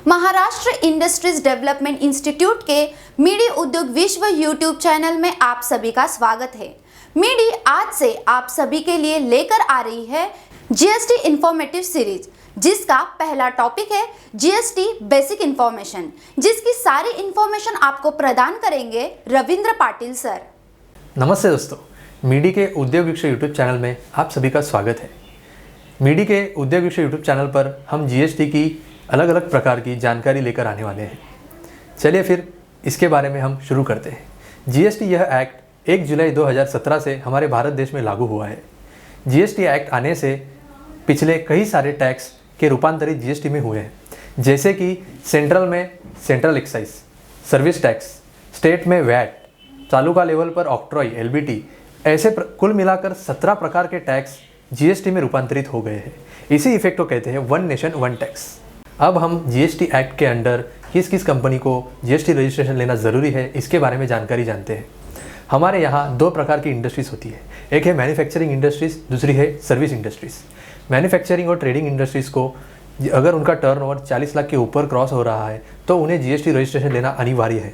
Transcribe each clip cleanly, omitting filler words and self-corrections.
Maharashtra industries development institute के midi उद्योग विश्व यूट्यूब चैनल में आप सभी का स्वागत है। मीडी आज से आप सभी के लिए लेकर आ रही है जीएसटी इंफॉर्मेटिव सीरीज, जिसका पहला टॉपिक है जीएसटी बेसिक इंफॉर्मेशन, जिसकी सारी इंफॉर्मेशन आपको प्रदान करेंगे रविंद्र पाटिल सर। नमस्ते दोस्तों, मीडी के उद्योग विश्व यूट्यूब चैनल में आप सभी का स्वागत है। मीडी के उद्योग विश्व यूट्यूब चैनल पर हम जीएसटी की अलग अलग प्रकार की जानकारी लेकर आने वाले हैं। चलिए फिर इसके बारे में हम शुरू करते हैं। जीएसटी यह एक्ट 1 जुलाई 2017 से हमारे भारत देश में लागू हुआ है। जीएसटी एक्ट आने से पिछले कई सारे टैक्स के रूपांतरित जीएसटी में हुए हैं, जैसे कि सेंट्रल में central excise, service tax, state में वैट, तालुका लेवल पर ऑक्ट्रॉय, एलबीटी, ऐसे कुल मिलाकर 17 प्रकार के टैक्स जीएसटी में रूपांतरित हो गए हैं। इसी इफेक्ट को कहते हैं वन नेशन वन टैक्स। अब हम जीएसटी एक्ट के अंडर किस किस कंपनी को जीएसटी रजिस्ट्रेशन लेना ज़रूरी है, इसके बारे में जानकारी जानते हैं। हमारे यहाँ 2 प्रकार की इंडस्ट्रीज़ होती है, एक है मैन्युफैक्चरिंग इंडस्ट्रीज़, दूसरी है सर्विस इंडस्ट्रीज़। मैन्युफैक्चरिंग और ट्रेडिंग इंडस्ट्रीज़ को अगर उनका टर्नओवर 40 लाख के ऊपर क्रॉस हो रहा है तो उन्हें जीएसटी रजिस्ट्रेशन लेना अनिवार्य है।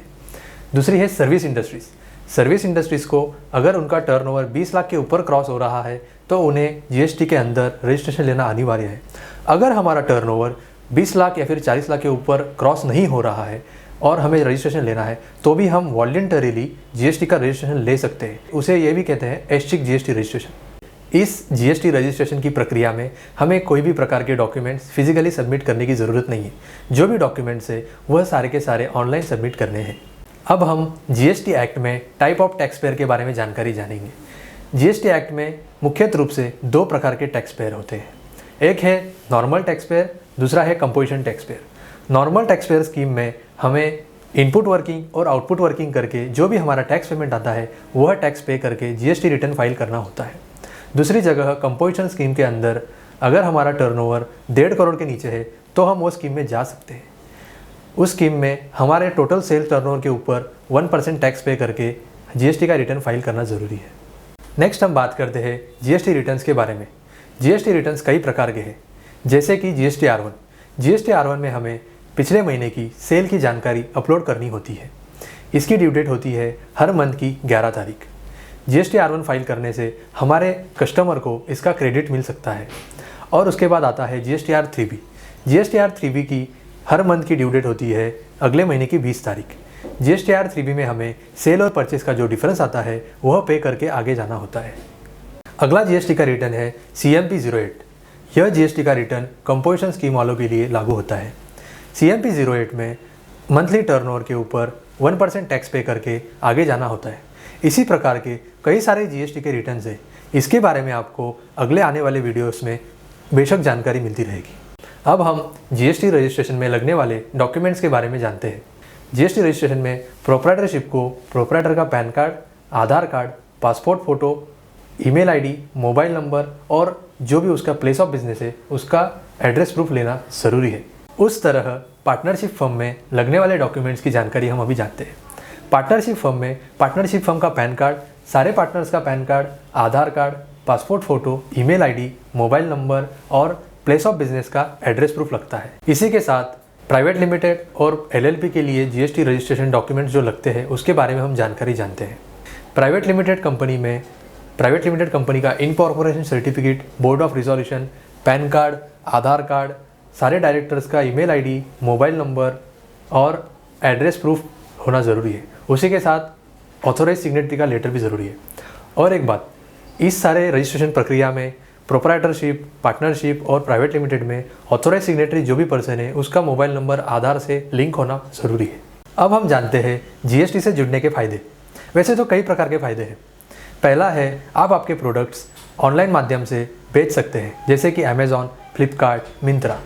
दूसरी है सर्विस इंडस्ट्रीज़। सर्विस इंडस्ट्रीज़ को अगर उनका टर्नओवर 20 लाख के ऊपर क्रॉस हो रहा है तो उन्हें जीएसटी के अंदर रजिस्ट्रेशन लेना अनिवार्य है। अगर हमारा टर्नओवर 20 लाख या फिर 40 लाख के ऊपर क्रॉस नहीं हो रहा है और हमें रजिस्ट्रेशन लेना है तो भी हम वॉलंटरीली जीएसटी का रजिस्ट्रेशन ले सकते हैं। उसे ये भी कहते हैं ऐच्छिक जीएसटी रजिस्ट्रेशन। इस जीएसटी रजिस्ट्रेशन की प्रक्रिया में हमें कोई भी प्रकार के डॉक्यूमेंट्स फिजिकली सबमिट करने की ज़रूरत नहीं है। जो भी डॉक्यूमेंट्स है वह सारे के सारे ऑनलाइन सबमिट करने हैं। अब हम जीएसटी एक्ट में टाइप ऑफ टैक्स पेयर के बारे में जानकारी जानेंगे। जीएसटी एक्ट में मुख्यतः रूप से 2 प्रकार के टैक्स पेयर होते हैं। एक है नॉर्मल टैक्स पेयर, दूसरा है composition tax payer. Normal tax payer scheme में हमें इनपुट वर्किंग और आउटपुट वर्किंग करके जो भी हमारा टैक्स पेमेंट आता है वह टैक्स पे करके जीएसटी रिटर्न फाइल करना होता है। दूसरी जगह कंपोजिशन स्कीम के अंदर अगर हमारा टर्नओवर 1.5 करोड़ के नीचे है तो हम वो स्कीम में जा सकते हैं। उस स्कीम में हमारे टोटल सेल्स टर्नओवर के ऊपर 1% टैक्स पे करके जीएसटी का रिटर्न फाइल करना ज़रूरी है। नेक्स्ट हम बात करते हैं जीएसटी रिटर्न्स के बारे में। जीएसटी रिटर्न्स कई प्रकार के हैं, जैसे कि जीएसटी R1। जीएसटी R1 में हमें पिछले महीने की सेल की जानकारी अपलोड करनी होती है। इसकी ड्यू डेट होती है हर मंथ की 11 तारीख। जीएसटी R1 फाइल करने से हमारे कस्टमर को इसका क्रेडिट मिल सकता है। और उसके बाद आता है जीएसटी R3B। जीएसटी R3B की हर मंथ की ड्यू डेट होती है अगले महीने की 20 तारीख। जीएसटी R3B में हमें सेल और परचेस का जो डिफरेंस आता है वह पे करके आगे जाना होता है। अगला जीएसटी का रिटर्न है CMP 08। यह जीएसटी का रिटर्न कंपोजिशन स्कीम वालों के लिए लागू होता है। CMP 08 में मंथली टर्नओवर के ऊपर 1% टैक्स पे करके आगे जाना होता है। इसी प्रकार के कई सारे जीएसटी के रिटर्न्स हैं। इसके बारे में आपको अगले आने वाले वीडियोस में बेशक जानकारी मिलती रहेगी। अब हम जीएसटी रजिस्ट्रेशन में लगने वाले डॉक्यूमेंट्स के बारे में जानते हैं। जीएसटी रजिस्ट्रेशन में प्रोप्राइटरशिप को प्रोप्राइटर का PAN card, Aadhaar card, passport photo, email ID, mobile number और जो भी उसका प्लेस ऑफ बिजनेस है उसका एड्रेस प्रूफ लेना ज़रूरी है। उस तरह पार्टनरशिप फर्म में लगने वाले डॉक्यूमेंट्स की जानकारी हम अभी जानते हैं। पार्टनरशिप फर्म में पार्टनरशिप फर्म का पैन कार्ड, सारे पार्टनर्स का PAN card, Aadhaar card, passport photo, email ID, mobile number और प्लेस ऑफ बिजनेस का एड्रेस प्रूफ लगता है। इसी के साथ प्राइवेट लिमिटेड और LLP के लिए जीएसटी रजिस्ट्रेशन डॉक्यूमेंट्स जो लगते हैं उसके बारे में हम जानकारी जानते हैं। प्राइवेट लिमिटेड कंपनी का incorporation certificate, board of resolution, pan card, Aadhaar card, सारे डायरेक्टर्स का ईमेल आईडी, मोबाइल नंबर और एड्रेस प्रूफ होना ज़रूरी है। उसी के साथ ऑथोराइज सिग्नेटरी का लेटर भी ज़रूरी है। और एक बात, इस सारे रजिस्ट्रेशन प्रक्रिया में प्रोप्राइटरशिप, पार्टनरशिप और प्राइवेट लिमिटेड में ऑथोराइज सिग्नेटरी जो भी पर्सन है उसका मोबाइल नंबर आधार से लिंक होना ज़रूरी है। अब हम जानते हैं जीएसटी से जुड़ने के फ़ायदे। वैसे तो कई प्रकार के फ़ायदे हैं। पहला है, आप आपके प्रोडक्ट्स ऑनलाइन माध्यम से बेच सकते हैं, जैसे कि अमेज़ॉन, फ्लिपकार्ट, मिंत्रा।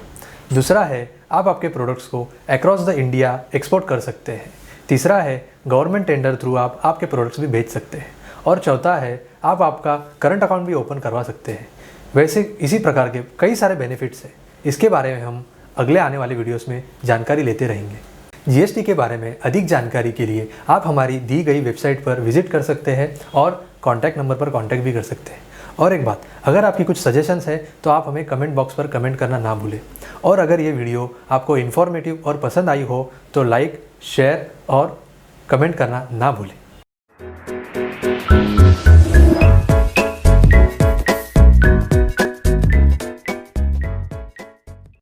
दूसरा है, आप आपके प्रोडक्ट्स को अक्रॉस द इंडिया एक्सपोर्ट कर सकते हैं। तीसरा है, गवर्नमेंट टेंडर थ्रू आप आपके प्रोडक्ट्स भी बेच सकते हैं। और चौथा है, आप आपका करंट अकाउंट भी ओपन करवा सकते हैं। वैसे इसी प्रकार के कई सारे बेनिफिट्स हैं। इसके बारे में हम अगले आने वाले वीडियोस में जानकारी लेते रहेंगे। जीएसटी के बारे में अधिक जानकारी के लिए आप हमारी दी गई वेबसाइट पर विजिट कर सकते हैं और कॉन्टैक्ट नंबर पर कॉन्टैक्ट भी कर सकते हैं। और एक बात, अगर आपकी कुछ सजेशंस है तो आप हमें कमेंट बॉक्स पर कमेंट करना ना भूलें। और अगर ये वीडियो आपको इन्फॉर्मेटिव और पसंद आई हो तो लाइक, शेयर और कमेंट करना ना भूलें।